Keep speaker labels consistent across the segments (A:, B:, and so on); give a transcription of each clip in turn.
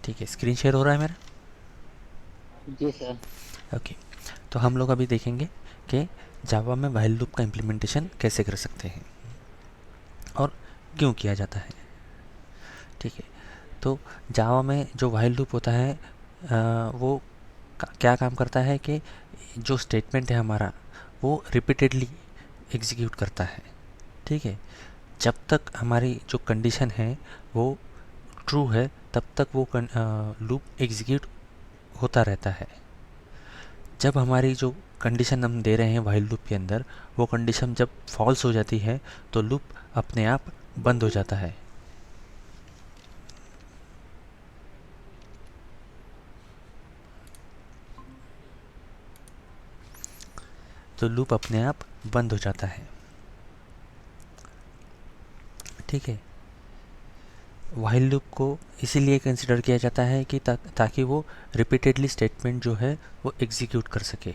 A: ठीक है, screen share हो रहा है मेरा?
B: जी सर।
A: ओके। तो हम लोग अभी देखेंगे कि जावा में व्हाइल लूप का इम्प्लीमेंटेशन कैसे कर सकते हैं और क्यों किया जाता है। ठीक है। तो जावा में जो व्हाइल लूप होता है वो क्या काम करता है कि जो स्टेटमेंट है हमारा वो रिपीटेडली एग्जीक्यूट करता है। ठीक है। जब तक हमारी जो कंडीशन है वो ट्रू है तब तक वो लूप एग्जीक्यूट होता रहता है। जब हमारी जो कंडीशन हम दे रहे हैं व्हाइल लूप के अंदर वो कंडीशन जब फॉल्स हो जाती है तो लूप अपने आप बंद हो जाता है। तो लूप अपने आप बंद हो जाता है। ठीक है। व्हाइल लूप को इसीलिए कंसिडर किया जाता है कि ताकि वो रिपीटेडली स्टेटमेंट जो है वो एग्जीक्यूट कर सके।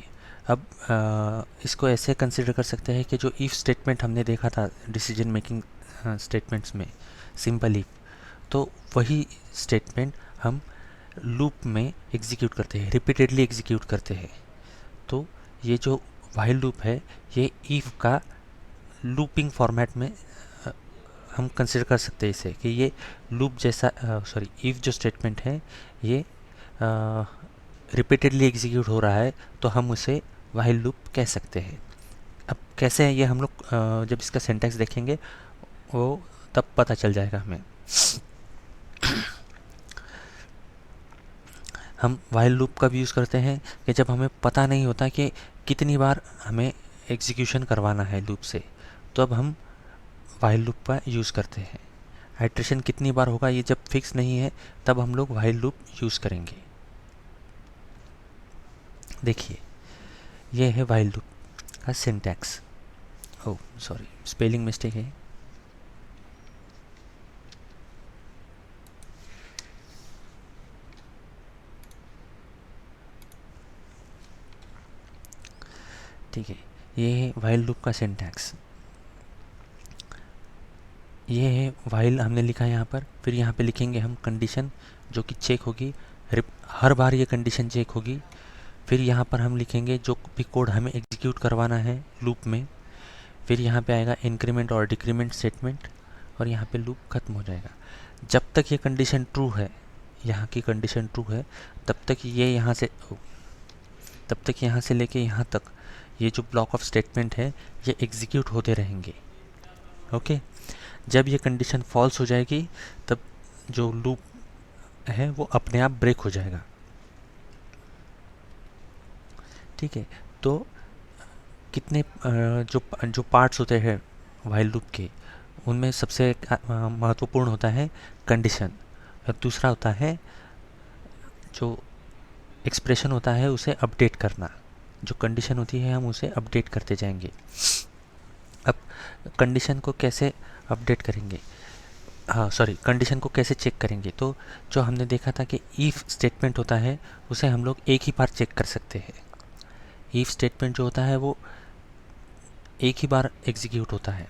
A: अब इसको ऐसे कंसिडर कर सकते हैं कि जो इफ़ स्टेटमेंट हमने देखा था डिसीजन मेकिंग स्टेटमेंट्स में, सिंपल इफ, तो वही स्टेटमेंट हम लूप में एग्जीक्यूट करते हैं, रिपीटेडली एग्जीक्यूट करते हैं। तो ये जो व्हाइल लूप है ये इफ का लूपिंग फॉर्मेट में हम कंसिडर कर सकते हैं इसे कि ये लूप जैसा, सॉरी, इफ जो स्टेटमेंट है ये रिपीटेडली एग्जीक्यूट हो रहा है तो हम उसे व्हाइल लूप कह सकते हैं। अब कैसे है ये हम लोग जब इसका सिंटैक्स देखेंगे वो तब पता चल जाएगा हमें। हम व्हाइल लूप कब यूज़ करते हैं कि जब हमें पता नहीं होता कि कितनी बार हमें एग्जीक्यूशन करवाना है लूप से, तो अब हम व्हाइल लूप का यूज़ करते हैं। आइट्रेशन कितनी बार होगा ये जब फिक्स नहीं है तब हम लोग व्हाइल लूप यूज़ करेंगे। देखिए, ये है व्हाइल लूप का syntax. Oh sorry, spelling mistake है। ठीक है, ये है व्हाइल लूप का सिंटैक्स। ये है व्हाइल हमने लिखा है यहाँ पर, फिर यहाँ पे लिखेंगे हम कंडीशन जो कि चेक होगी, हर बार ये कंडीशन चेक होगी। फिर यहाँ पर हम लिखेंगे जो भी कोड हमें एग्जीक्यूट करवाना है लूप में। फिर यहाँ पे आएगा इंक्रीमेंट और डिक्रीमेंट स्टेटमेंट और यहाँ पे लूप खत्म हो जाएगा। जब तक ये कंडीशन ट्रू है, यहाँ की कंडीशन ट्रू है, तब तक ये यहाँ से तब तक यहाँ से लेके यहाँ तक ये जो ब्लॉक ऑफ स्टेटमेंट है ये एग्जीक्यूट होते रहेंगे। ओके। जब ये कंडीशन फॉल्स हो जाएगी तब जो लूप है वो अपने आप ब्रेक हो जाएगा। ठीक है। तो कितने जो जो पार्ट्स होते हैं व्हाइल लूप के, उनमें सबसे महत्वपूर्ण होता है कंडीशन, और दूसरा होता है जो एक्सप्रेशन होता है उसे अपडेट करना। जो कंडीशन होती है हम उसे अपडेट करते जाएंगे। अब कंडीशन को कैसे अपडेट करेंगे, हाँ सॉरी, कंडीशन को कैसे चेक करेंगे, तो जो हमने देखा था कि ईफ स्टेटमेंट होता है उसे हम लोग एक ही बार चेक कर सकते हैं। ईफ स्टेटमेंट जो होता है वो एक ही बार एग्जीक्यूट होता है।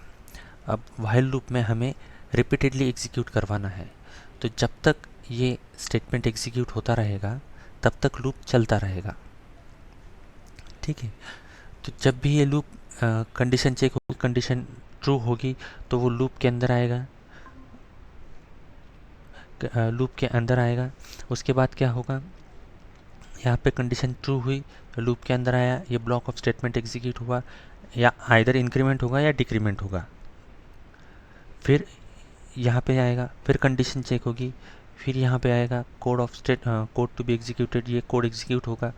A: अब व्हाइल लूप में हमें रिपीटेडली एग्जीक्यूट करवाना है, तो जब तक ये स्टेटमेंट एग्जीक्यूट होता रहेगा तब तक लूप चलता रहेगा। ठीक है। तो जब भी ये लूप कंडीशन चेक होगी, कंडीशन ट्रू होगी, तो वो लूप के अंदर आएगा, लूप के अंदर आएगा। उसके बाद क्या होगा, यहाँ पे कंडीशन ट्रू हुई, लूप के अंदर आया, ये ब्लॉक ऑफ स्टेटमेंट एग्जीक्यूट हुआ, या आइदर इंक्रीमेंट होगा या डिक्रीमेंट होगा। फिर यहाँ पे आएगा, फिर कंडीशन चेक होगी, फिर यहाँ पे आएगा कोड टू बी एग्जीक्यूटेड, ये कोड एग्जीक्यूट होगा,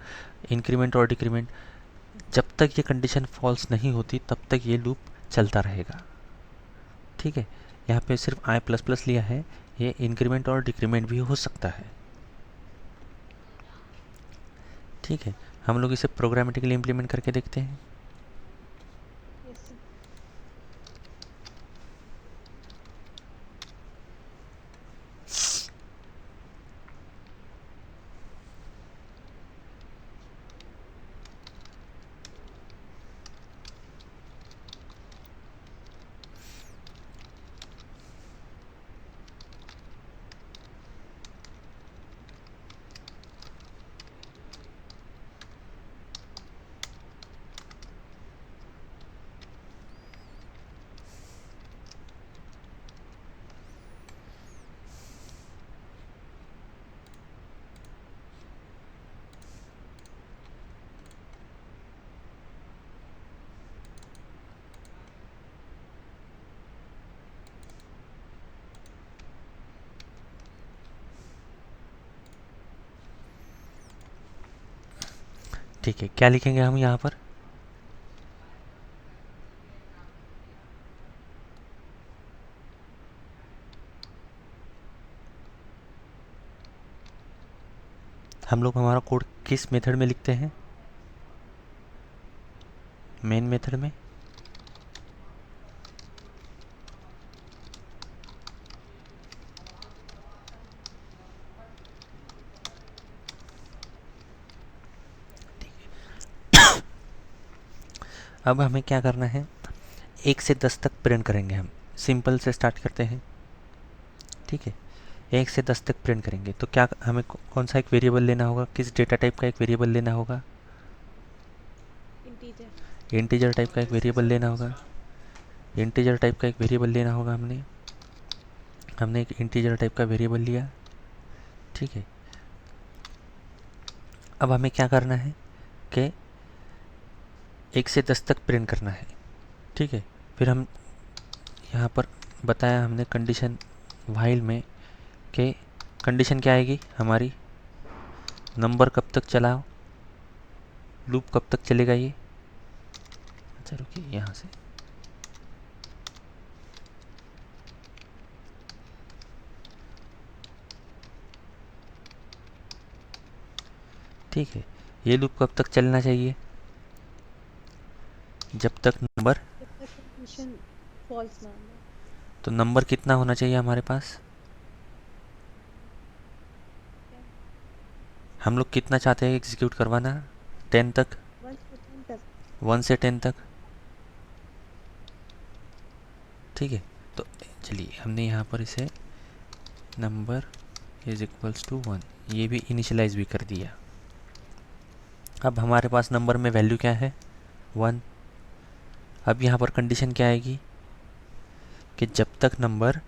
A: इंक्रीमेंट और डिक्रीमेंट। जब तक ये कंडीशन फॉल्स नहीं होती तब तक ये लूप चलता रहेगा। ठीक है। यहाँ पे सिर्फ आई प्लस प्लस लिया है, ये इंक्रीमेंट और डिक्रीमेंट भी हो सकता है। ठीक है। हम लोग इसे प्रोग्रामेटिकली इम्प्लीमेंट करके देखते हैं।
B: Yes sir.
A: ठीक है, क्या लिखेंगे हम यहाँ पर? हम लोग हमारा कोड किस मेथड में लिखते हैं? मेन मेथड में। अब हमें क्या करना है, 1 से 10 तक प्रिंट करेंगे हम। सिंपल से स्टार्ट करते हैं, ठीक है। 1 से 10 तक प्रिंट करेंगे तो क्या हमें कौन सा एक वेरिएबल लेना होगा, किस डेटा टाइप का एक वेरिएबल लेना होगा?
B: इंटीजर।
A: इंटीजर टाइप का एक वेरिएबल लेना होगा। इंटीजर टाइप का एक वेरिएबल लेना होगा हमने हमने एक इंटीजर टाइप का वेरिएबल लिया, ठीक है। अब हमें क्या करना है कि 1 से 10 तक प्रिंट करना है, ठीक है। फिर हम यहाँ पर बताया हमने कंडीशन व्हाइल में कि कंडीशन क्या आएगी हमारी, नंबर कब तक चलाओ, लूप कब तक चलेगा ये। अच्छा रुकिए, यहाँ से ठीक है। ये लूप कब तक चलना चाहिए, जब तक नंबर,
B: जब तक कंडीशन फॉल्स ना हो।
A: तो नंबर कितना होना चाहिए हमारे पास?
B: क्या?
A: हम लोग कितना चाहते हैं एग्जीक्यूट करवाना? 10 तक।
B: 1 से 10 तक।
A: 1 से 10 तक, ठीक है। तो चलिए हमने यहाँ पर इसे नंबर इज इक्वल्स टू 1 ये भी इनिशियलाइज भी कर दिया। अब हमारे पास नंबर में वैल्यू क्या है, 1। अब यहाँ पर कंडीशन क्या आएगी कि जब तक नंबर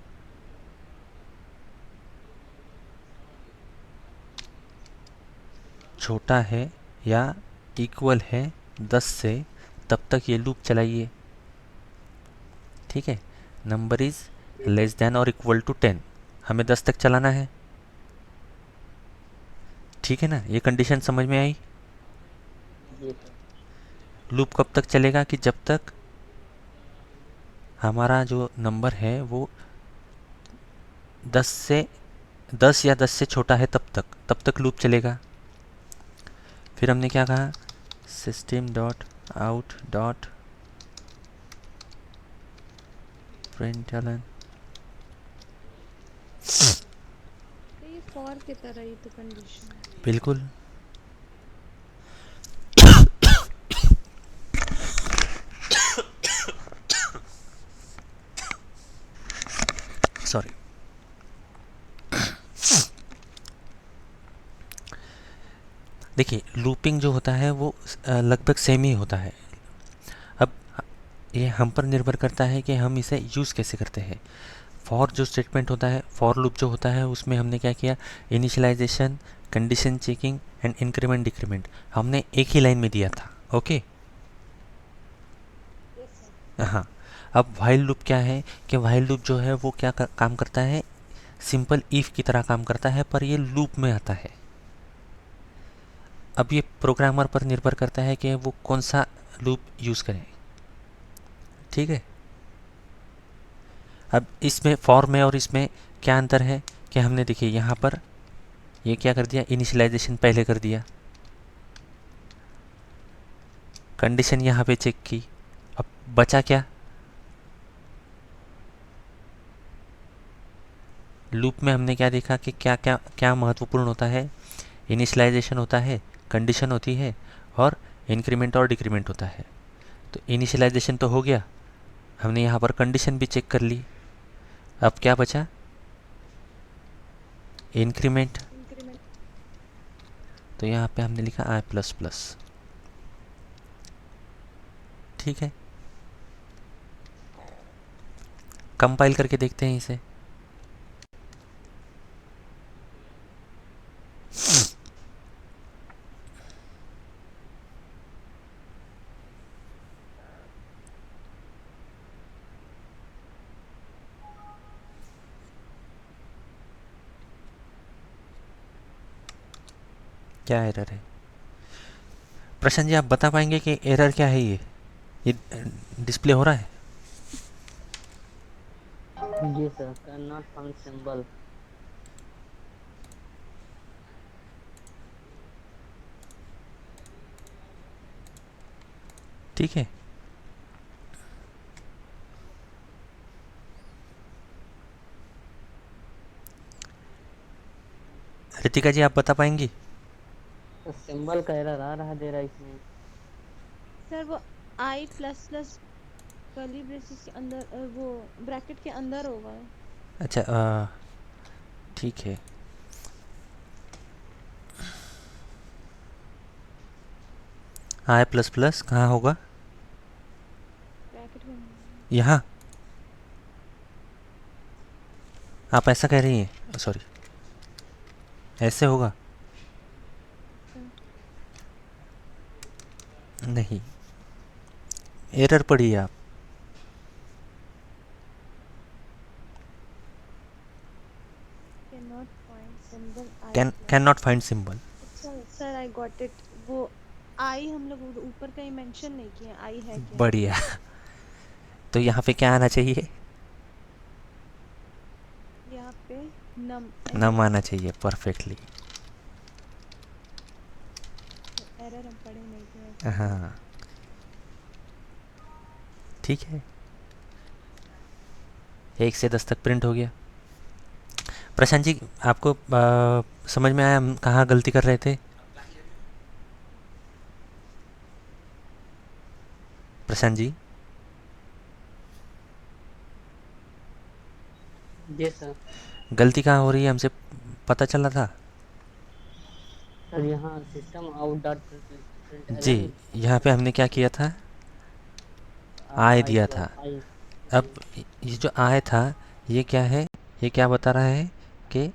A: छोटा है या इक्वल है 10 से, तब तक ये लूप चलाइए, ठीक है। नंबर इज लेस देन और इक्वल टू 10, हमें 10 तक चलाना है, ठीक है ना। ये कंडीशन समझ में आई?
B: जी सर।
A: लूप कब तक चलेगा कि जब तक हमारा जो नंबर है वो 10 से 10 या 10 से छोटा है, तब तक लूप चलेगा। फिर हमने क्या कहा, system dot out dot println.
B: तो ये फॉर की तरह ही तो कंडीशन है।
A: बिल्कुल। सॉरी। देखिए लूपिंग जो होता है वो लगभग सेम ही होता है। अब ये हम पर निर्भर करता है कि हम इसे यूज़ कैसे करते हैं। फॉर जो स्टेटमेंट होता है, फॉर लूप जो होता है, उसमें हमने क्या किया, initialisation, condition checking and increment decrement हमने एक ही लाइन में दिया था, ओके।
B: Yes sir.
A: हाँ। अब व्हाइल लूप क्या है कि व्हाइल लूप जो है वो क्या काम करता है, सिंपल इफ की तरह काम करता है, पर ये लूप में आता है। अब ये प्रोग्रामर पर निर्भर करता है कि वो कौन सा लूप यूज़ करें, ठीक है। अब इसमें फॉर में और इसमें क्या अंतर है कि हमने देखिए यहाँ पर ये क्या कर दिया, इनिशियलाइजेशन पहले कर दिया, कंडीशन यहाँ पे चेक की, अब बचा क्या, लूप में हमने क्या देखा कि क्या क्या क्या महत्वपूर्ण होता है, इनिशियलाइजेशन होता है, कंडीशन होती है और इंक्रीमेंट और डिक्रीमेंट होता है। तो इनिशियलाइजेशन तो हो गया, हमने यहाँ पर कंडीशन भी चेक कर ली, अब क्या बचा, इंक्रीमेंट।
B: इंक्रीमेंट।
A: तो यहाँ पे हमने लिखा आई प्लस प्लस, ठीक है। कंपाइल करके देखते हैं इसे। क्या एरर है, प्रशांत जी, आप बता पाएंगे कि एरर क्या है ये डिस्प्ले हो रहा है?
C: जी sir, can not found symbol.
A: ठीक है। रितिका जी, आप बता पाएंगी?
C: तो सिंबल का एरर आ रहा दे रहा है इसमें।
B: सर वो आई प्लस प्लस कर्ली ब्रेसेस के अंदर वो ब्रैकेट के अंदर होगा।
A: अच्छा, ठीक है। आई प्लस प्लस कहाँ होगा?
B: ब्रैकेट के अंदर।
A: यहाँ? आप ऐसा कह रही हैं? सॉरी, ऐसे होगा?
B: सर
A: नहीं, एरर पड़ी है आप।
B: Can not find symbol I
A: can
B: plus.
A: Not find symbol.
B: अच्छा सर, आई गॉट इट। वो आई हम लोग ऊपर कहीं मेंशन नहीं किए आई है कि नहीं।
A: बढ़िया। तो यहाँ पे क्या आना चाहिए?
B: यहाँ पे नम
A: नम
B: एनम।
A: आना चाहिए, परफेक्टली।
B: एरर हम पढ़े नहीं थे वैसे भी।
A: हाँ, ठीक है। 1 से 10 तक प्रिंट हो गया। प्रशांत जी, आपको समझ में आया हम कहाँ गलती कर रहे थे? प्रशांत जी,
C: जी सर।
A: गलती कहाँ हो रही है हमसे पता चला था?
C: सर यहाँ सिस्टम आउट डॉट प्रिंट
A: जी,
C: एलन
A: यहाँ पे हमने क्या किया था? आय
C: आई
A: दिया
C: प्लस
A: था।
C: आई।
A: अब
C: जी।
A: ये जो आय था, ये क्या है? ये क्या बता रहा है कि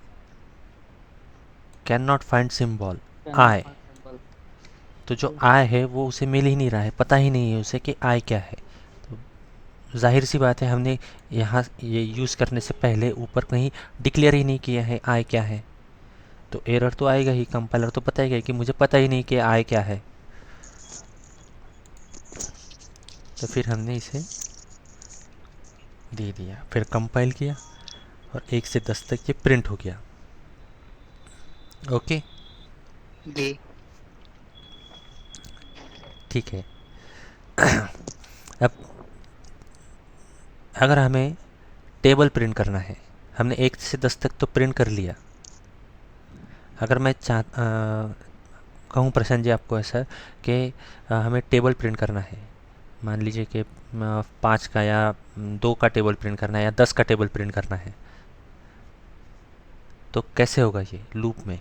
A: can not find symbol
C: can not
A: I.
C: Find symbol.
A: तो जो
C: जी।
A: आय है वो उसे मिल ही नहीं रहा है, पता ही नहीं है उसे कि आय क्या है। तो जाहिर सी बात है, हमने यहाँ ये यूज़ करने से पहले ऊपर कहीं डिक्लेयर ही नहीं किया है आय क्या है। तो एरर तो आएगा ही, कंपाइलर तो बताएगा कि मुझे पता ही नहीं कि आय क्या है। तो फिर हमने इसे दे दिया, फिर कंपाइल किया और 1 से 10 तक ये प्रिंट हो गया। ओके,
C: जी।
A: ठीक है। अब अगर हमें टेबल प्रिंट करना है, हमने 1 से 10 तक तो प्रिंट कर लिया। अगर मैं कहूँ प्रशांत जी आपको ऐसा कि हमें टेबल प्रिंट करना है, मान लीजिए कि 5 का या 2 का टेबल प्रिंट करना है या 10 का टेबल प्रिंट करना है, तो कैसे होगा ये लूप में?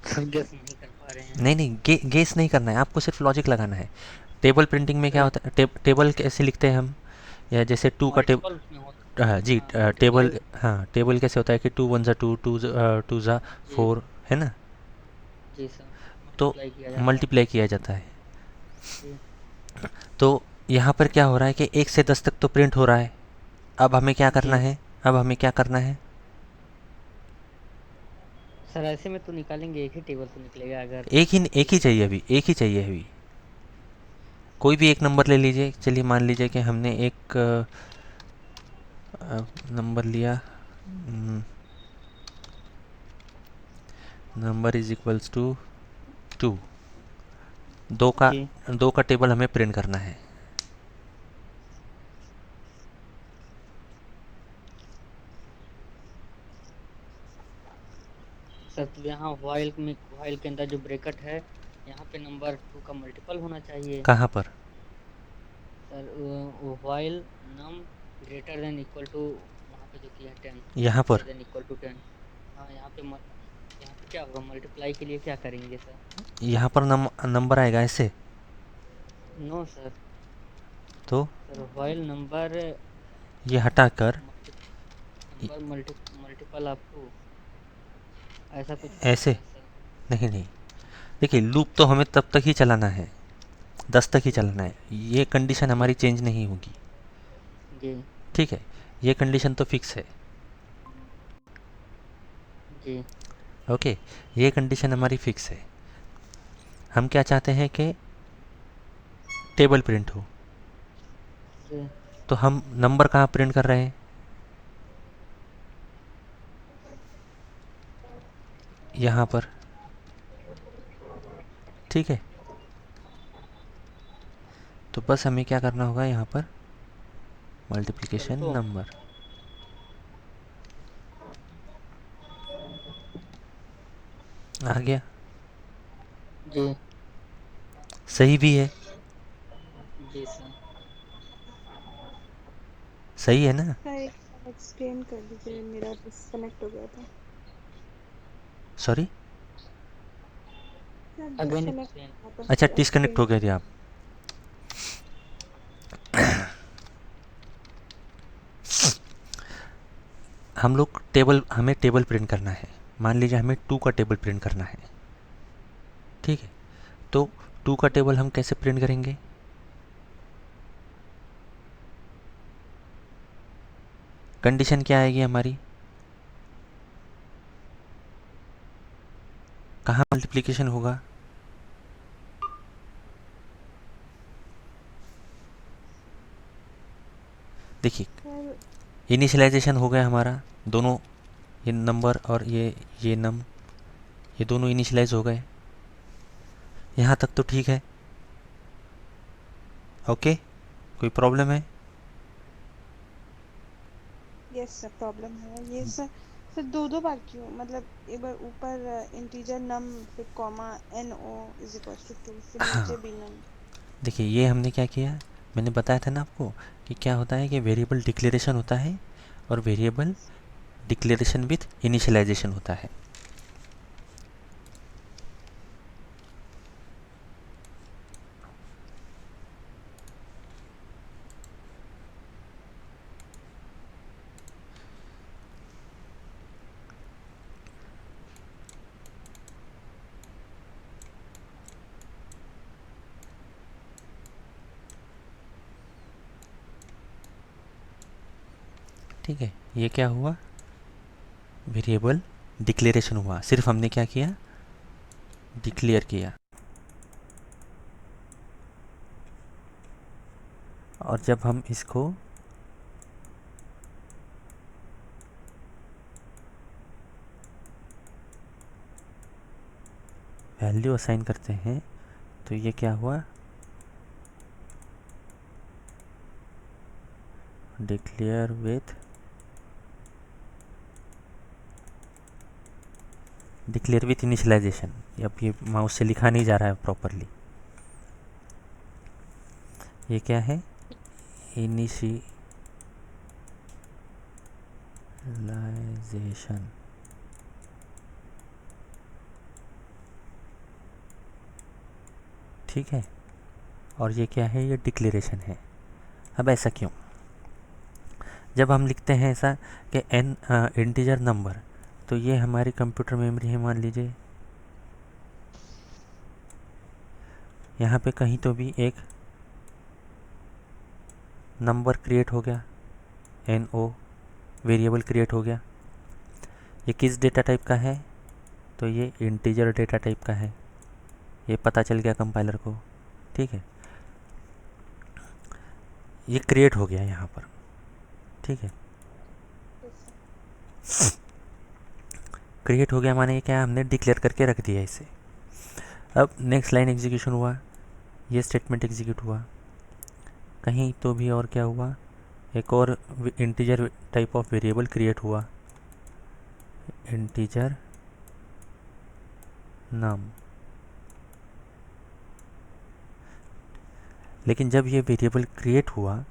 C: सर गेस नहीं कर पा रहे हैं।
A: नहीं नहीं, गेस नहीं करना है आपको, सिर्फ लॉजिक लगाना है। टेबल प्रिंटिंग में क्या
C: सर
A: होता है? टेबल कैसे लिखते हैं हम? या जैसे टू का टेबल।
C: मल्टीपल उसमें होता।
A: हाँ जी,
C: हाँ
A: टेबल।
C: मल्टीप्लाई।
A: हाँ, टेबल कैसे होता है कि 2 1 ज़ा 2, 2 ज़ा
C: जी।
A: 4, है ना?
C: जी सर,
A: तो
C: मल्टीप्लाई किया जाता है।
A: मल्टीप्लाई किया जाता है।
C: जी।
A: तो यहाँ पर क्या हो रहा है कि 1 से 10 तक तो प्रिंट हो रहा है। अब हमें क्या करना
C: जी
A: है? अब हमें क्या करना है?
C: सर, ऐसे में तो निकालेंगे एक ही टेबल तो निकलेगा अगर
A: एक ही
C: इस
A: चाहिए अभी, एक ही चाहिए अभी। कोई भी एक नंबर ले लीजिए। चलिए मान लीजिए कि हमने एक नंबर लिया। Number is equals to 2। दो का
C: जी।
A: दो का टेबल हमें प्रिंट करना है।
C: सर तो यहाँ व्हाइल के अंदर जो ब्रैकेट है, यहाँ पे नंबर 2 का मल्टीपल होना चाहिए।
A: कहाँ पर?
C: Sir while num greater than equal to, वहाँ पे जो किया है 10,
A: यहाँ
C: ग्रेटर
A: पर।
C: Then equal to 10। हाँ यहाँ पे क्या होगा, मल्टीप्लाई के लिए क्या करेंगे सर?
A: यहाँ पर नंबर आएगा ऐसे।
C: No sir.
A: तो
C: सर व्हाइल नंबर
A: ये हटाकर
C: multi number multiple up to, ऐसा कुछ
A: ऐसे।
C: होगा सर।
A: नहीं नहीं, देखिए लूप तो हमें तब तक ही चलाना है 10 तक ही चलना है, ये कंडीशन हमारी चेंज नहीं होगी।
C: जी
A: ठीक है, ये कंडीशन तो फिक्स है।
C: जी
A: ओके, ये कंडीशन हमारी फिक्स है। हम क्या चाहते हैं कि टेबल प्रिंट हो,
C: जी
A: तो हम नंबर कहाँ प्रिंट कर रहे हैं? यहाँ पर। ठीक है, तो बस हमें क्या करना होगा, यहाँ पर
C: इक्वल
A: मल्टीप्लिकेशन
C: टू।
A: नंबर आ गया।
C: जी
A: सही भी है,
C: जी सर।
A: सही है ना?
B: सर एक एक्सप्लेन कर दीजिए, मेरा डिस्कनेक्ट हो गया था।
A: Sorry,
B: sir
C: again
B: disconnect
C: explain.
B: हो गया था,
A: अच्छा
B: फिर
A: डिस्कनेक्ट
B: एक्सप्लेन
A: हो गए
B: कर।
A: थे आप। हम लोग टेबल, हमें टेबल प्रिंट करना है। मान लीजिए हमें 2 का टेबल प्रिंट करना है। ठीक है, तो 2 का टेबल हम कैसे प्रिंट करेंगे? कंडीशन क्या आएगी हमारी? कहाँ मल्टीप्लिकेशन होगा? देखिए,
B: सर
A: इनिशियलाइजेशन हो गया हमारा, दोनों, ये नंबर और ये नम, ये दोनों इनिशियलाइज हो गए। यहाँ तक तो ठीक है। ओके, कोई प्रॉब्लम है?
B: यस सर, प्रॉब्लम है ये सर। सर दो दो बार क्यों, मतलब एक बार ऊपर इंटीजर नम, फिर comma N O is equal to 2, फिर नीचे
A: हाँ,
B: भी नम।
A: देखिए ये हमने क्या किया, मैंने बताया था ना आपको कि क्या होता है कि वेरिएबल डिक्लेरेशन होता है और वेरिएबल डिक्लेरेशन विथ इनिशियलाइजेशन होता है। ठीक है, ये क्या हुआ, वेरिएबल डिक्लेरेशन हुआ, सिर्फ हमने क्या किया, डिक्लेयर किया। और जब हम इसको वैल्यू असाइन करते हैं तो ये क्या हुआ, declare with, declare with initialisation. अब ये माउस से लिखा नहीं जा रहा है प्रॉपरली। ये क्या है, इनिशियलाइजेशन। ठीक है, और ये क्या है, ये डिक्लेरेशन है। अब ऐसा क्यों? जब हम लिखते हैं ऐसा कि एन इंटीजर नंबर, तो ये हमारी कंप्यूटर मेमोरी है, मान लीजिए यहाँ पे कहीं तो भी एक नंबर क्रिएट हो गया, एन ओ वेरिएबल क्रिएट हो गया। ये किस डेटा टाइप का है, तो ये इंटीजर डेटा टाइप का है, ये पता चल गया कंपाइलर को। ठीक है, ये क्रिएट हो गया यहाँ पर। ठीक है, क्रिएट हो गया माने क्या, हमने डिक्लेयर करके रख दिया इसे। अब नेक्स्ट लाइन एग्जीक्यूशन हुआ, ये स्टेटमेंट एग्जीक्यूट हुआ, कहीं तो भी और क्या हुआ, एक और integer type of variable create हुआ, इंटीजर नम। लेकिन जब ये वेरिएबल क्रिएट हुआ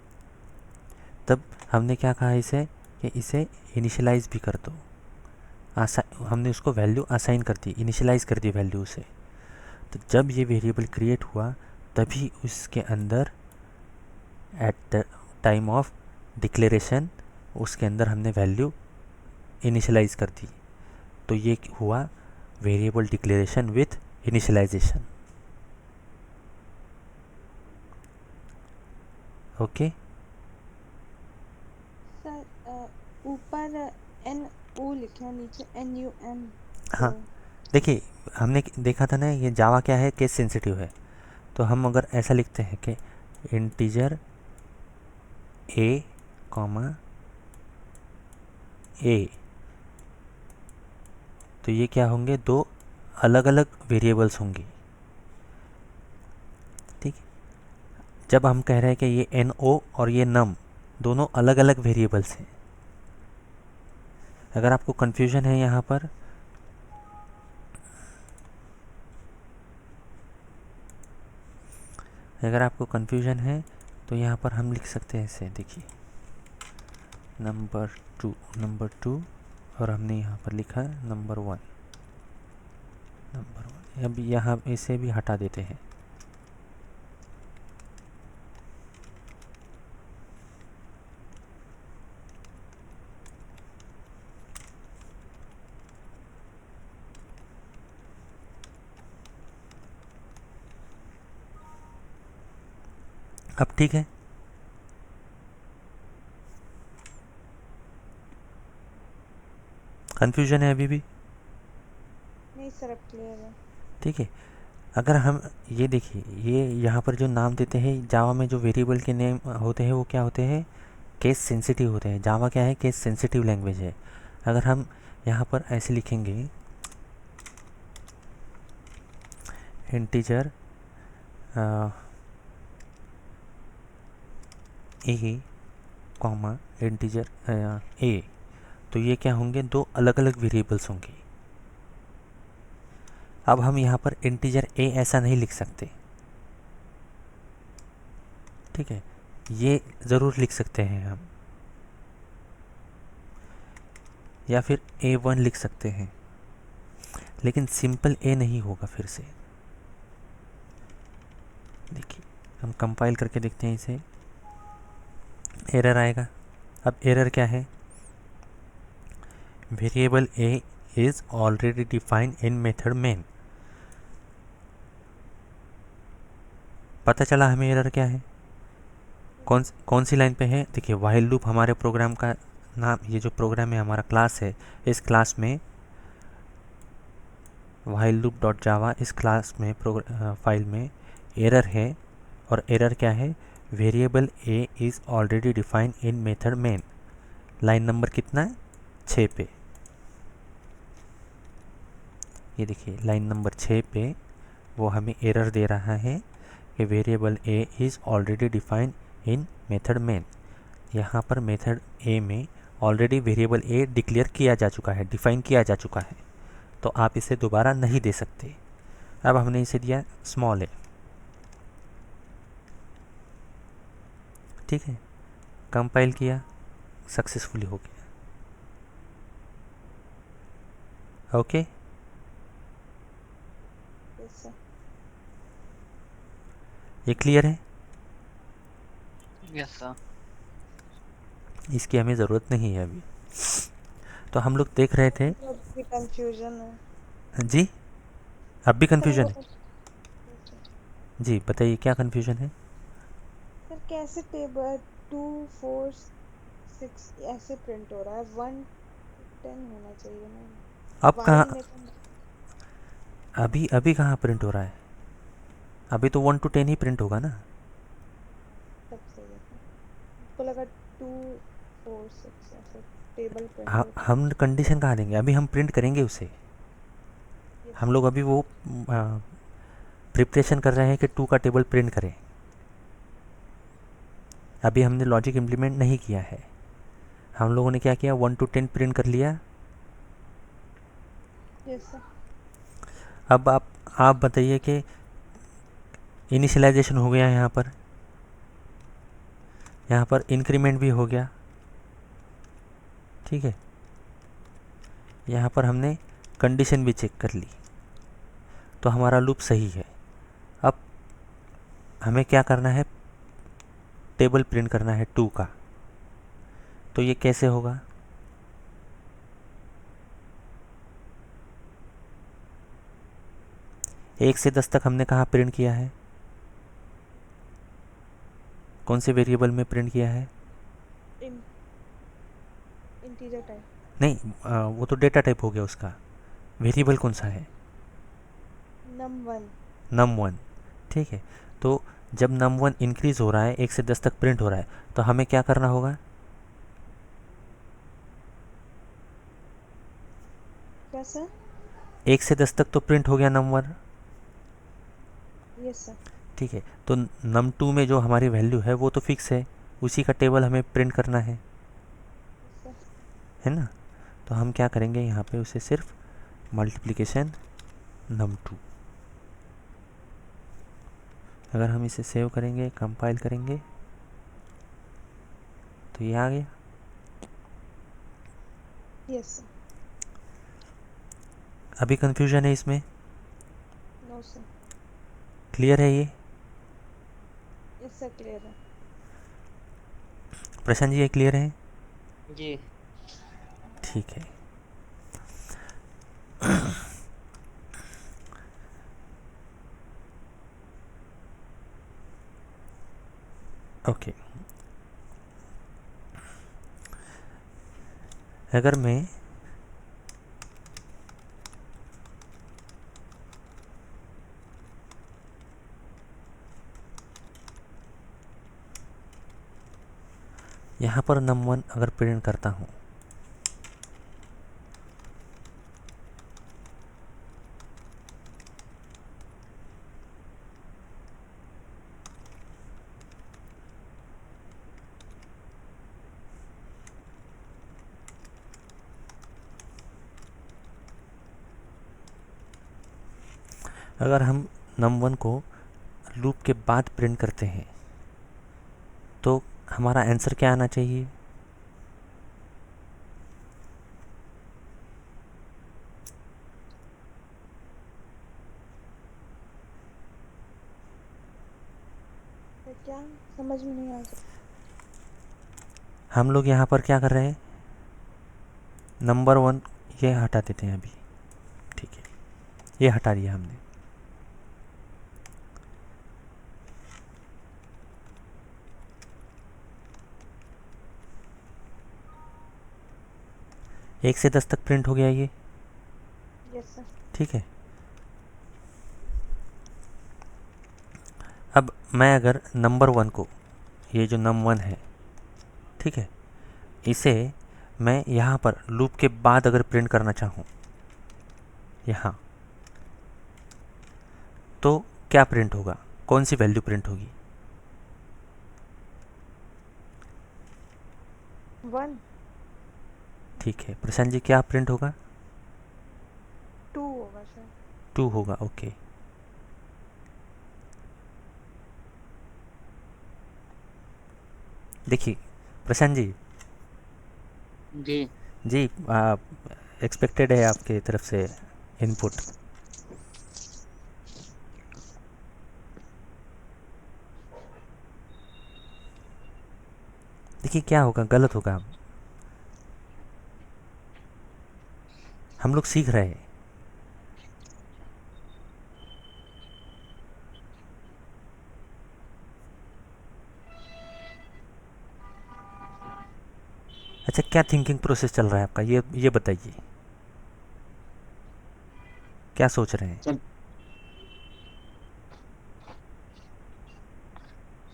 A: तब हमने क्या कहा इसे, कि इसे इनिशियलाइज भी कर दो। हमने उसको वैल्यू असाइन कर दी, इनिशियलाइज कर दी वैल्यू उसे। तो जब ये वेरिएबल क्रिएट हुआ तभी उसके अंदर at the time of declaration उसके अंदर हमने वैल्यू इनिशियलाइज कर दी। तो ये हुआ variable declaration with initialisation. Okay.
B: Sir ऊपर एन ओ लिखा है, नीचे एन यू एम, तो
A: हाँ, देखिए हमने देखा था ना ये जावा क्या है, केस सेंसिटिव है। तो हम अगर ऐसा लिखते हैं कि इंटीजर ए कॉमा ए, तो ये क्या होंगे, दो अलग अलग वेरिएबल्स होंगी। ठीक है, जब हम कह रहे हैं कि ये एन ओ और ये नम दोनों अलग अलग वेरिएबल्स हैं। अगर आपको कन्फ्यूजन है यहाँ पर, अगर आपको कन्फ्यूजन है तो यहाँ पर हम लिख सकते हैं इसे, देखिए नंबर टू और हमने यहाँ पर लिखा नंबर वन। अब यहाँ इसे भी हटा देते हैं। अब ठीक है। कन्फ्यूजन है अभी भी?
B: नहीं सर, अब क्लियर है।
A: ठीक है, अगर हम ये देखिए, ये यहाँ पर जो नाम देते हैं जावा में, जो वेरिएबल के नेम होते हैं वो क्या होते हैं, केस सेंसिटिव होते हैं। जावा क्या है, केस सेंसिटिव लैंग्वेज है। अगर हम यहाँ पर ऐसे लिखेंगे integer a comma integer a, तो ये क्या होंगे, दो अलग अलग वेरिएबल्स होंगे। अब हम यहाँ पर इंटीजर ए ऐसा नहीं लिख सकते, ठीक है, ये ज़रूर लिख सकते हैं हम, या फिर A1 लिख सकते हैं, लेकिन सिंपल ए नहीं होगा। फिर से देखिए, हम कंपाइल करके देखते हैं इसे, एरर आएगा। अब एरर क्या है, variable A is already defined in method main. पता चला हमें एरर क्या है, कौन सी लाइन पे है। देखिए व्हाइल लूप हमारे प्रोग्राम का नाम, ये जो प्रोग्राम है हमारा क्लास है, इस क्लास में व्हाइल लूप डॉट जावा, इस क्लास में फाइल में एरर है। और एरर क्या है, variable A is already defined in method main. Line number कितना है, 6 पे। ये देखिए लाइन नंबर 6 पे वो हमें एरर दे रहा है कि variable A is already defined in method main. यहाँ पर मेथड ए में ऑलरेडी वेरिएबल ए डिक्लेयर किया जा चुका है, डिफाइन किया जा चुका है, तो आप इसे दोबारा नहीं दे सकते। अब हमने इसे दिया स्मॉल ए, ठीक है, कंपाइल किया, सक्सेसफुली हो गया। Okay,
B: yes sir.
A: ये क्लियर है,
C: यस सर।
A: इसकी हमें ज़रूरत नहीं है अभी। तो हम लोग देख रहे थे
B: तो अभी कंफ्यूजन है
A: जी, अब भी
B: सर
A: कन्फ्यूजन
B: वो।
A: है?
B: Yes sir.
A: जी बताइए क्या कन्फ्यूजन है।
B: सर कैसे टेबल 2 4 6 ऐसे प्रिंट हो रहा है, 1 to 10 होना चाहिए ना।
A: अब
B: वाइल
A: कहाँ,
B: में तो
A: अभी अभी कहाँ प्रिंट हो रहा है, अभी तो 1 to 10 ही प्रिंट होगा ना।
B: सब सही है सर। मुझको लगा 2 4 6 ऐसे टेबल प्रिंट
A: हाँ,
B: होता है।
A: हम कंडीशन कहाँ देंगे, अभी हम प्रिंट करेंगे उसे।
B: यस
A: हम
B: सर।
A: लोग अभी वो प्रिपरेशन कर रहे हैं कि 2 का टेबल प्रिंट करें। अभी हमने लॉजिक इम्प्लीमेंट नहीं किया है। हम लोगों ने क्या किया, 1 to 10 प्रिंट कर लिया।
B: Yes sir.
A: अब आप बताइए कि इनिशियलाइजेशन हो गया, यहाँ पर इंक्रीमेंट भी हो गया, ठीक है, यहाँ पर हमने कंडीशन भी चेक कर ली, तो हमारा लूप सही है। अब हमें क्या करना है, टेबल प्रिंट करना है 2 का। तो ये कैसे होगा, एक से 10 तक हमने कहाँ प्रिंट किया है, कौन से वेरिएबल में प्रिंट किया है?
B: इन इंटीजर टाइप।
A: नहीं, वो तो डेटा टाइप हो गया उसका। वेरिएबल कौन सा है?
B: num1।
A: num1। ठीक है, तो जब num1 इंक्रीज हो रहा है, 1 से 10 तक प्रिंट हो रहा है, तो हमें क्या करना होगा?
B: क्या सर?
A: 1 से 10 तक तो प्रिंट हो गया num1।
B: Yes sir.
A: ठीक है, तो num2 में जो हमारी वैल्यू है वो तो फिक्स है, उसी का टेबल हमें प्रिंट करना
B: यस सर।
A: है ना? तो हम क्या करेंगे यहाँ पे, उसे सिर्फ मल्टीप्लिकेशन num2। अगर हम इसे सेव करेंगे, कंपाइल करेंगे, तो ये आ गया।
B: Yes sir.
A: अभी कंफ्यूजन है इसमें?
B: No sir.
A: क्लियर है ये?
B: यस सर, क्लियर है।
A: प्रशांत जी, ये क्लियर है?
C: जी।
A: ठीक है। ओके, अगर मैं यहाँ पर num1 अगर प्रिंट करता हूँ, अगर हम num1 को लूप के बाद प्रिंट करते हैं, तो हमारा आंसर क्या आना चाहिए?
B: सर क्या? समझ में नहीं आ रहा।
A: हम लोग यहाँ पर क्या कर रहे हैं, नंबर 1 ये हटा देते हैं अभी। ठीक है, ये हटा दिया हमने। एक से 10 तक प्रिंट हो गया ये।
B: Yes sir.
A: ठीक है, अब मैं अगर नंबर 1 को, ये जो num1 है, ठीक है, इसे मैं यहाँ पर लूप के बाद अगर प्रिंट करना चाहूँ यहाँ, तो क्या प्रिंट होगा, कौन सी वैल्यू प्रिंट होगी?
B: 1।
A: ठीक है, प्रशांत जी, क्या प्रिंट होगा?
B: 2 होगा सर।
A: 2 होगा। ओके, देखिए प्रशांत जी,
C: जी।
A: जी एक्सपेक्टेड है आपके तरफ से इनपुट। देखिए क्या होगा, गलत होगा। हम लोग सीख रहे हैं। अच्छा, क्या थिंकिंग प्रोसेस चल रहा है आपका, ये बताइए, क्या सोच रहे हैं?
C: सर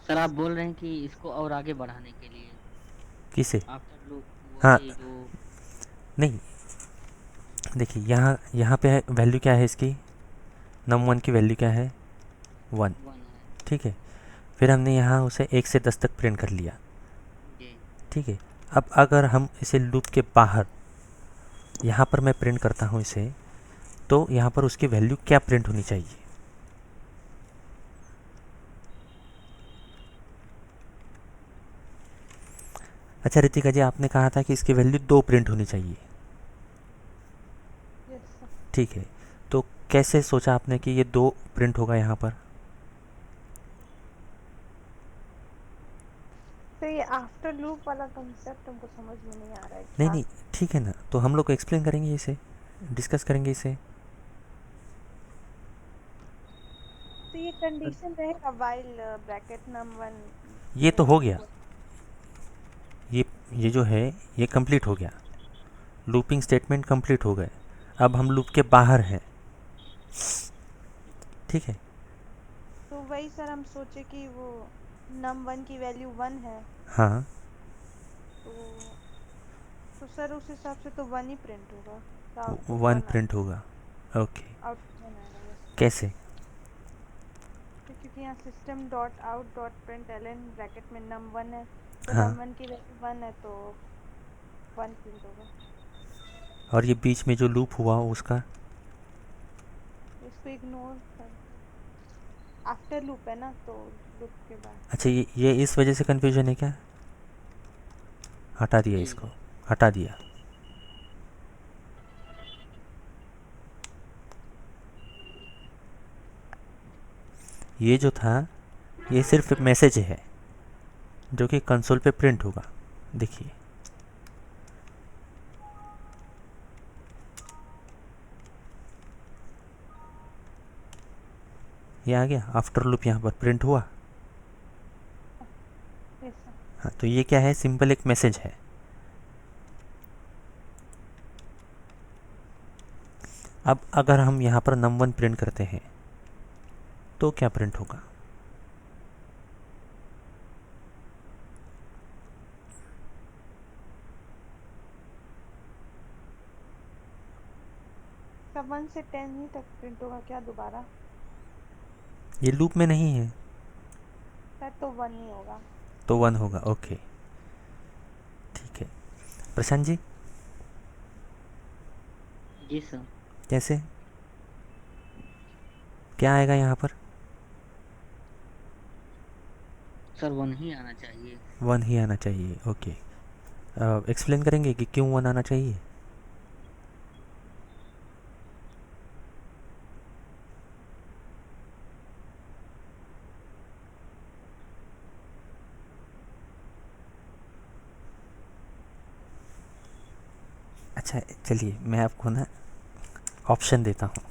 C: सर आप बोल रहे हैं कि इसको और आगे बढ़ाने के लिए
A: किसे?
C: आफ्टर लूप
A: हाँ,
C: वही जो
A: नहीं, देखिए यहाँ यहाँ पे वैल्यू क्या है इसकी, num1 की वैल्यू क्या है, 1।
C: 1 है।
A: ठीक है, फिर हमने यहाँ उसे 1 से 10 तक प्रिंट कर लिया।
C: जी।
A: ठीक है, अब अगर हम इसे लूप के बाहर, यहाँ पर मैं प्रिंट करता हूँ इसे, तो यहाँ पर उसकी वैल्यू क्या प्रिंट होनी चाहिए? अच्छा रितिका जी, आपने कहा था कि इसकी वैल्यू 2 प्रिंट होनी चाहिए।
B: Yes sir.
A: ठीक है, तो कैसे सोचा आपने कि ये 2 प्रिंट होगा यहाँ पर?
B: तो ये आफ्टर लूप वाला कंसेप्ट हमको समझ में नहीं आ रहा है
A: नहीं
B: क्या।
A: नहीं, ठीक है ना, तो हम लोग एक्सप्लेन करेंगे इसे, डिस्कस करेंगे इसे।
B: तो ये कंडीशन रहेगा व्हाइल ब्रैकेट num1
A: ये तो
B: तो
A: हो गया। ये ये जो है ये कंप्लीट हो गया, लूपिंग स्टेटमेंट कंप्लीट हो गए। अब हम लूप के बाहर हैं, ठीक है।
B: तो वही सर हम सोचे कि वो num1 की वैल्यू 1 है,
A: हाँ,
B: तो सर उस हिसाब से तो 1 ही प्रिंट होगा, तो आउटपुट
A: वन
B: 1
A: प्रिंट
B: आएगा।
A: होगा। ओके,
B: आउटपुट 1 आएगा, यस सर।
A: कैसे?
B: तो क्योंकि यहाँ system dot out dot print L N bracket में num1 है, तो
A: हाँ,
B: num1 की वैल्यू 1 है, तो 1 प्रिंट होगा।
A: और ये बीच में जो लूप हुआ उसका?
B: तो इसको इग्नोर कर दो, आफ्टर लूप है ना, तो लूप के बाद।
A: अच्छा, ये इस वजह से कन्फ्यूजन है क्या? हटा दिया
C: जी
A: इसको, हटा दिया। ये जो था ये सिर्फ एक मैसेज है जो कि कंसोल पे प्रिंट होगा। देखिए, ये आ गया, आफ्टर लूप यहाँ पर प्रिंट हुआ।
B: Yes sir.
A: हाँ, तो ये क्या है, सिंपल एक मैसेज है। अब अगर हम यहाँ पर num1 प्रिंट करते हैं तो क्या प्रिंट होगा?
B: सब 1 से 10 ही तक प्रिंट होगा क्या दोबारा?
A: ये लूप में नहीं है,
B: सर तो 1 ही होगा।
A: तो 1 होगा। ओके, ठीक है। प्रशांत जी,
C: जी सर।
A: कैसे, क्या आएगा यहाँ पर?
C: सर 1 ही आना चाहिए।
A: 1 ही आना चाहिए। ओके, एक्सप्लेन करेंगे कि क्यों 1 आना चाहिए? अच्छा, चलिए मैं आपको ना ऑप्शन देता हूँ।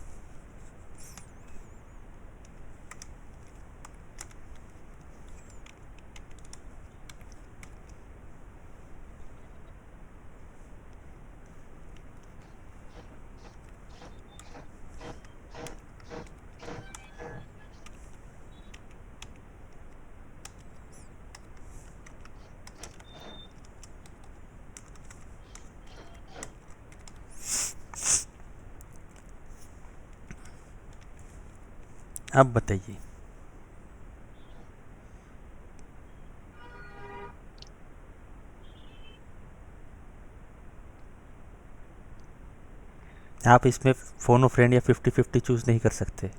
A: अब बताइए, आप इसमें फ़ोन और फ्रेंड या 50-50 चूज़ नहीं कर सकते।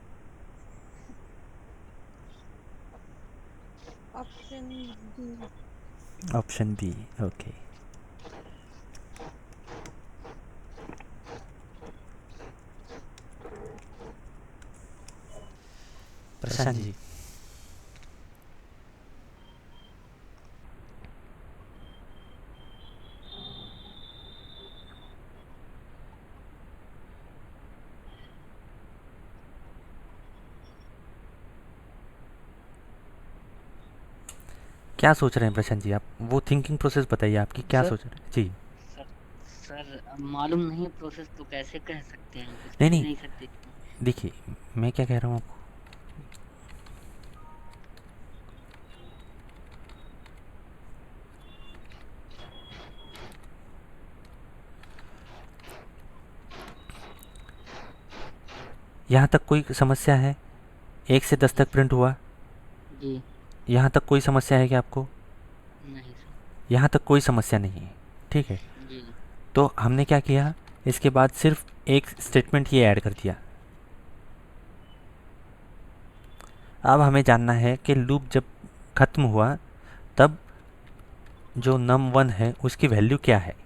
B: Option B.
A: Option B. Okay, Prashant ji. क्या सोच रहे हैं प्रशांत जी आप? वो थिंकिंग प्रोसेस बताइए, आपकी क्या
C: सर
A: सोच रहे हैं जी?
C: सर सर अब मालूम नहीं प्रोसेस, तो कैसे कह सकते हैं, कुछ
A: नहीं
C: कह ही
A: नहीं,
C: नहीं सकते इसमें।
A: देखिए मैं क्या कह रहा हूँ आपको, यहाँ तक कोई समस्या है? 1 से 10 तक प्रिंट हुआ,
C: जी
A: यहाँ तक कोई समस्या है क्या आपको?
C: नहीं सर।
A: यहाँ तक कोई समस्या नहीं है, ठीक है।
C: जी
A: तो हमने क्या किया, इसके बाद सिर्फ एक स्टेटमेंट ये ऐड कर दिया। अब हमें जानना है कि लूप जब ख़त्म हुआ तब जो num1 है उसकी वैल्यू क्या है?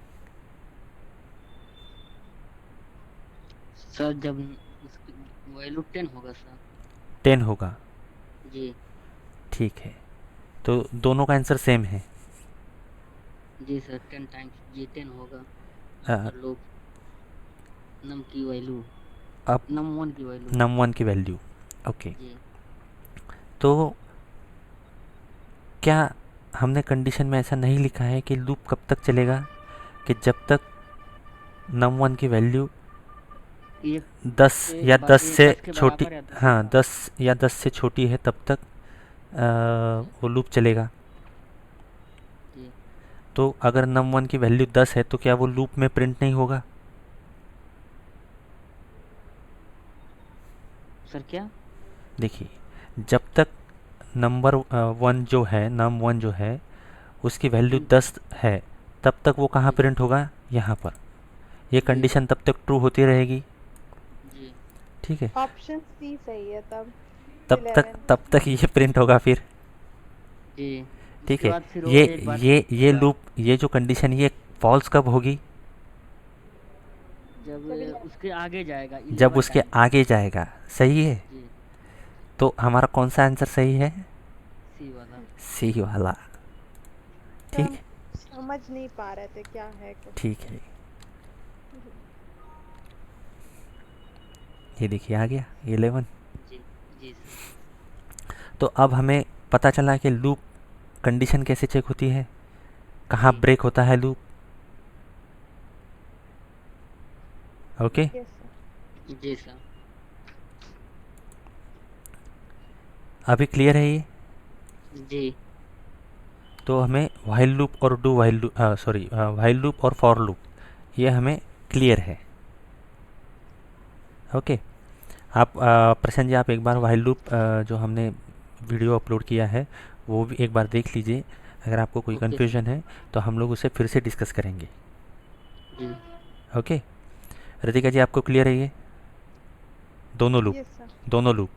C: सर, जब उसकी वैल्यू 10 होगा सर।
A: 10 होगा,
C: जी
A: ठीक है। तो दोनों का आंसर सेम है।
C: जी सर, 10 टाइम्स जी 10 होगा।
A: अ,
C: और लोग नम की वैल्यू,
A: अब
C: num1 की वैल्यू।
A: num1 की वैल्यू, ओके।
C: जी
A: तो क्या हमने कंडीशन में ऐसा नहीं लिखा है कि लूप कब तक चलेगा, कि जब तक num1 की वैल्यू
C: एक
A: 10
C: से
A: या 10 से
C: 10 के
A: छोटी,
C: बराबर या 10 के
A: हाँ
C: बराबर।
A: 10 या 10 से छोटी है तब तक वो लूप चलेगा।
C: जी
A: तो अगर num1 की वैल्यू 10 है तो क्या वो लूप में प्रिंट नहीं होगा?
C: सर क्या?
A: देखिए, जब तक नंबर वन जो है num1 जो है उसकी वैल्यू
C: जी
A: 10 है तब तक वो कहाँ
C: जी
A: प्रिंट होगा? यहाँ पर। ये
C: जी
A: कंडीशन तब तक ट्रू होती रहेगी।
C: जी
A: ठीक है,
B: ऑप्शन सी सही है तब।
A: तब तक
B: 11।
A: ये प्रिंट होगा फिर।
C: जी।
A: ठीक
C: उसके
A: है,
C: बाद फिर वो एक बार
A: ये लूप, ये जो कंडीशन ये फॉल्स कब होगी?
C: जब
B: जब 11।
C: उसके आगे जाएगा
A: जब
C: 11
A: उसके
C: टाइम।
A: आगे जाएगा। सही है।
C: जी
A: तो हमारा कौन सा आंसर सही है?
C: सी वाला।
A: सी वाला।
B: तो
A: ठीक
B: हम समझ नहीं पा रहे थे क्या है
A: ठीक
B: क्वेश्चन।
A: है, ये देखिए आ गया 11।
C: जी जी सर।
A: तो अब हमें पता चला कि लूप कंडीशन कैसे चेक होती है, कहाँ
C: जी
A: ब्रेक होता है लूप। Okay,
B: yes sir.
C: जी सर।
A: अभी क्लियर है ये?
C: जी
A: तो हमें वाइल लूप और do while loop, sorry while loop और फॉर लूप ये हमें क्लियर है। ओके, आप प्रशांत जी आप एक बार वाइल लूप जो हमने वीडियो अपलोड किया है वो भी एक बार देख लीजिए। अगर आपको कोई
C: ओके सर।
A: कन्फ्यूजन है तो हम लोग उसे फिर से डिस्कस करेंगे।
C: जी
A: ओके, रितिका जी आपको क्लियर है ये दोनों लूप?
B: Yes sir.
A: दोनों लूप।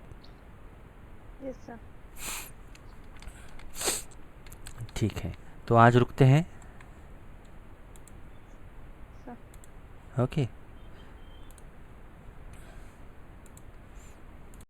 B: Yes sir.
A: ठीक है, तो आज रुकते हैं।
B: Sir
A: okay.